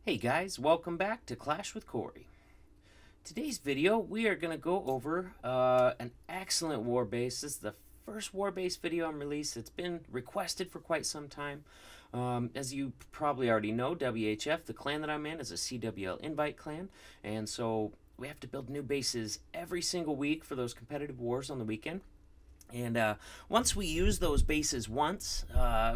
Hey guys, welcome back to Clash with Corey. Today's video, we are going to go over an excellent war base. This is the first war base video I'm released. It's been requested for quite some time. As you probably already know, WHF, the clan that I'm in, is a CWL invite clan. And so we have to build new bases every single week for those competitive wars on the weekend. And once we use those bases once,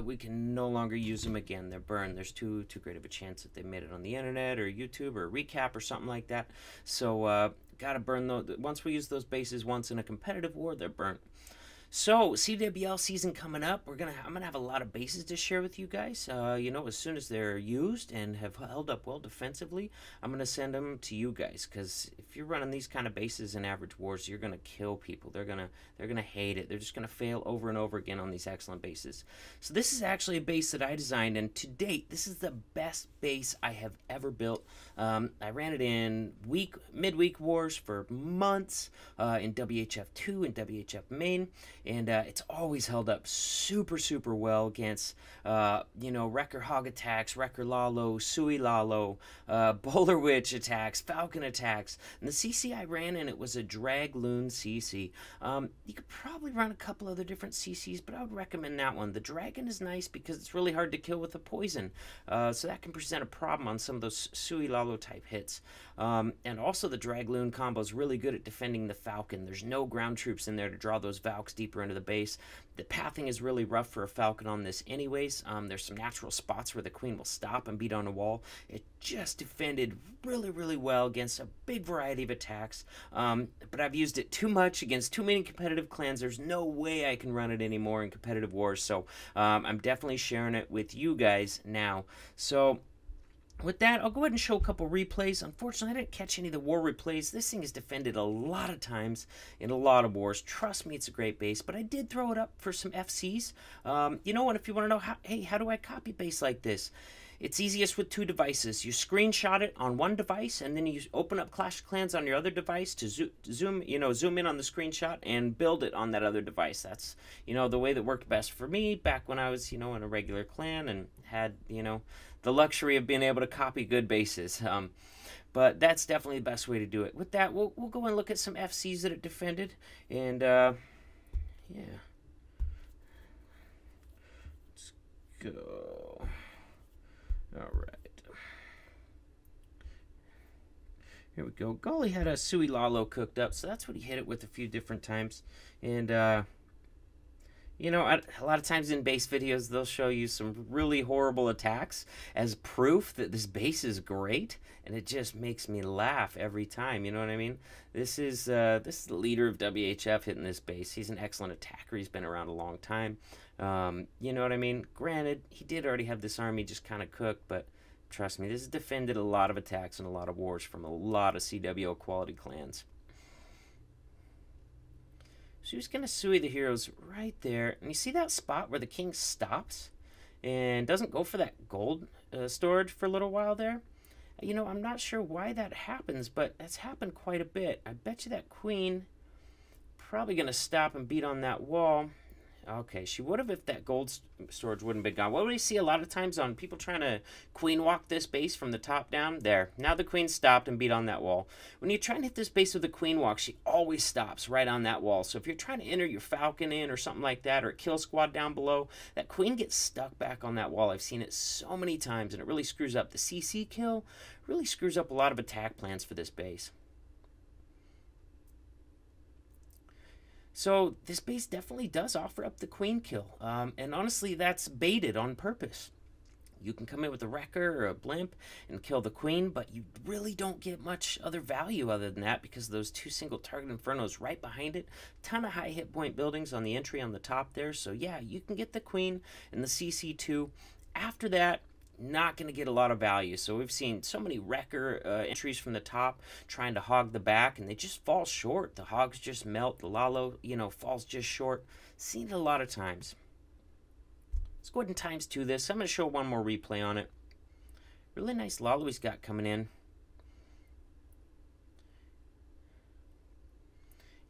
we can no longer use them again. They're burned. There's too great of a chance that they made it on the internet or YouTube or a recap or something like that. So gotta burn those. Once we use those bases once in a competitive war, they're burnt. So CWL season coming up. I'm gonna have a lot of bases to share with you guys. As soon as they're used and have held up well defensively, I'm gonna send them to you guys. Because if you're running these kind of bases in average wars, you're gonna kill people. They're gonna hate it. They're just gonna fail over and over again on these excellent bases. So this is actually a base that I designed, and to date, this is the best base I have ever built. I ran it in midweek wars for months in WHF2 and WHF main. And it's always held up super well against, Wrecker Hog attacks, Wrecker Lalo, Sui Lalo, Bowler Witch attacks, Falcon attacks. And the CC I ran in, it was a Dragloon CC. You could probably run a couple other different CCs, but I would recommend that one. The Dragon is nice because it's really hard to kill with a poison. So that can present a problem on some of those Sui Lalo type hits. And also the Dragloon combo is really good at defending the Falcon. There's no ground troops in there to draw those Valks deeper into the base. The pathing is really rough for a Falcon on this anyways. There's some natural spots where the Queen will stop and beat on a wall. It just defended really well against a big variety of attacks. But I've used it too much against too many competitive clans. There's no way I can run it anymore in competitive wars. So I'm definitely sharing it with you guys now. So with that, I'll go ahead and show a couple replays. Unfortunately, I didn't catch any of the war replays. This thing is defended a lot of times in a lot of wars. Trust me, it's a great base, but I did throw it up for some FCs. And if you want to know, how do I copy base like this? It's easiest with two devices. You screenshot it on one device, and then you open up Clash of Clans on your other device to zoom in on the screenshot and build it on that other device. That's, the way that worked best for me back when I was, in a regular clan and had, the luxury of being able to copy good bases. But that's definitely the best way to do it. With that, we'll go and look at some FCs that it defended, and yeah. Let's go. All right. Here we go. Golly had a Sui Lalo cooked up, so that's what he hit it with a few different times. And, a lot of times in base videos, they'll show you some really horrible attacks as proof that this base is great, and it just makes me laugh every time, you know what I mean? This is the leader of WHF hitting this base. He's an excellent attacker. He's been around a long time. You know what I mean? Granted, he did already have this army just kind of cooked, but trust me, this has defended a lot of attacks and a lot of wars from a lot of CWO quality clans. So he's going to Sui the heroes right there. And you see that spot where the king stops and doesn't go for that gold storage for a little while there? I'm not sure why that happens, but that's happened quite a bit. I bet you that queen probably going to stop and beat on that wall. Okay, she would have if that gold storage wouldn't have been gone. What we see a lot of times on people trying to queen walk this base from the top down? There. Now the queen stopped and beat on that wall. When you try and hit this base with a queen walk, she always stops right on that wall. So if you're trying to enter your Falcon in or something like that, or a kill squad down below, that queen gets stuck back on that wall. I've seen it so many times, and it really screws up the CC kill, really screws up a lot of attack plans for this base. So this base definitely does offer up the queen kill, and honestly, that's baited on purpose. You can come in with a Wrecker or a Blimp and kill the queen, but you really don't get much other value other than that because of those two single target Infernos right behind it. Ton of high hit point buildings on the entry on the top there, so yeah, you can get the queen and the CC2. After that, not going to get a lot of value. So we've seen so many Wrecker entries from the top trying to hog the back, and they just fall short. The hogs just melt. The Lalo, falls just short. Seen it a lot of times. Let's go ahead and times 2 this. I'm going to show one more replay on it. Really nice Lalo he's got coming in.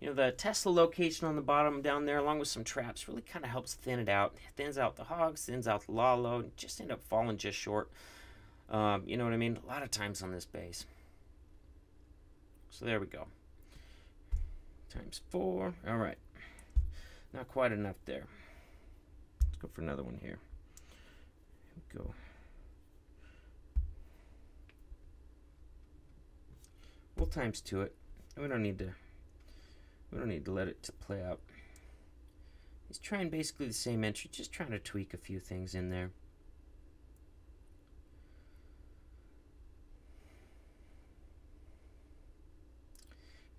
The Tesla location on the bottom down there, along with some traps, really kind of helps thin it out. It thins out the hogs, thins out the Lalo, and just end up falling just short. You know what I mean? A lot of times on this base. So there we go. Times 4. All right. Not quite enough there. Let's go for another one here. Here we go. We'll times 2 it. We don't need to let it play out. He's trying basically the same entry, just trying to tweak a few things in there.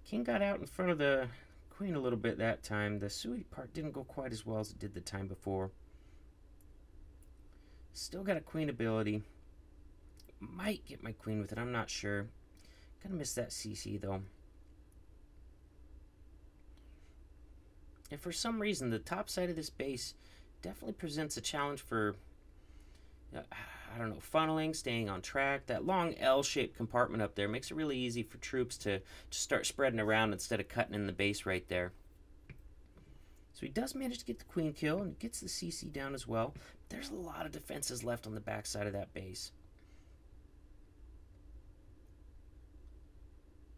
King got out in front of the queen a little bit that time. The sui part didn't go quite as well as it did the time before. Still got a queen ability. Might get my queen with it, I'm not sure. Gonna miss that CC though. And for some reason, the top side of this base definitely presents a challenge for, I don't know, funneling, staying on track. That long L-shaped compartment up there makes it really easy for troops to just start spreading around instead of cutting in the base right there. So he does manage to get the queen kill and gets the CC down as well. There's a lot of defenses left on the back side of that base.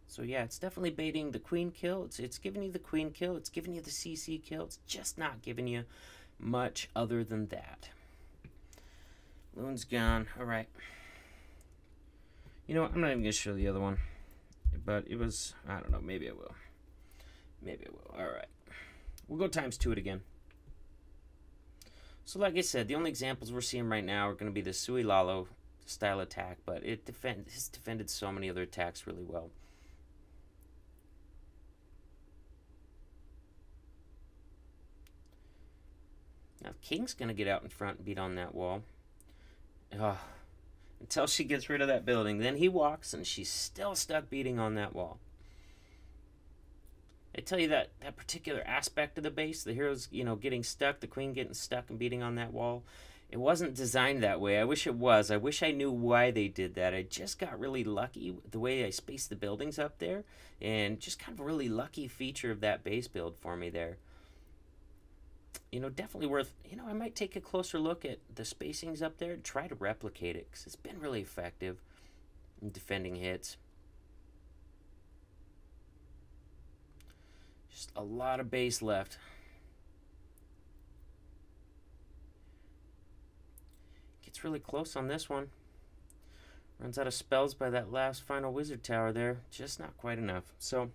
So yeah, it's definitely baiting the queen kill. It's giving you the queen kill. It's giving you the CC kill. It's just not giving you much other than that. Loon's gone. All right. You know what? I'm not even going to show the other one. But it was, I don't know. Maybe I will. Maybe I will. All right. We'll go times 2 it again. So like I said, the only examples we're seeing right now are going to be the Sui Lalo style attack. But it's defended so many other attacks really well. Now, King's going to get out in front and beat on that wall. Until she gets rid of that building. Then he walks, and she's still stuck beating on that wall. I tell you that particular aspect of the base, the hero's, you know, getting stuck, the queen getting stuck and beating on that wall, it wasn't designed that way. I wish it was. I wish I knew why they did that. I just got really lucky with the way I spaced the buildings up there, and just kind of a really lucky feature of that base build for me there. You know, definitely worth, you know, I might take a closer look at the spacings up there and try to replicate it, because it's been really effective in defending hits. Just a lot of base left. Gets really close on this one. Runs out of spells by that last final wizard tower there. Just not quite enough. So,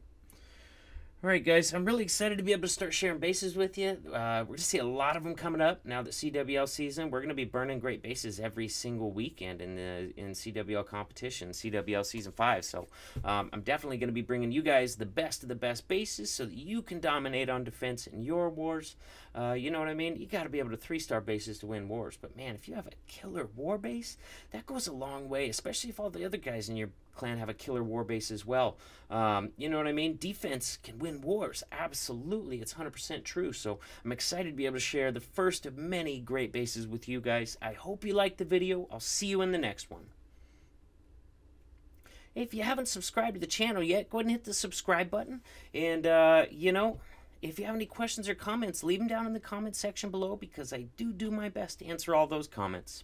alright guys, I'm really excited to be able to start sharing bases with you. We're going to see a lot of them coming up now that CWL season. We're going to be burning great bases every single weekend in CWL competition, CWL Season 5. So I'm definitely going to be bringing you guys the best of the best bases so that you can dominate on defense in your wars. You know what I mean? You got to be able to 3-star bases to win wars. But man, if you have a killer war base, that goes a long way, especially if all the other guys in your clan have a killer war base as well. You know what I mean? Defense can win wars. Absolutely. It's 100% true. So I'm excited to be able to share the first of many great bases with you guys. I hope you liked the video. I'll see you in the next one. If you haven't subscribed to the channel yet, go ahead and hit the subscribe button. And, you know, if you have any questions or comments, leave them down in the comment section below, because I do my best to answer all those comments.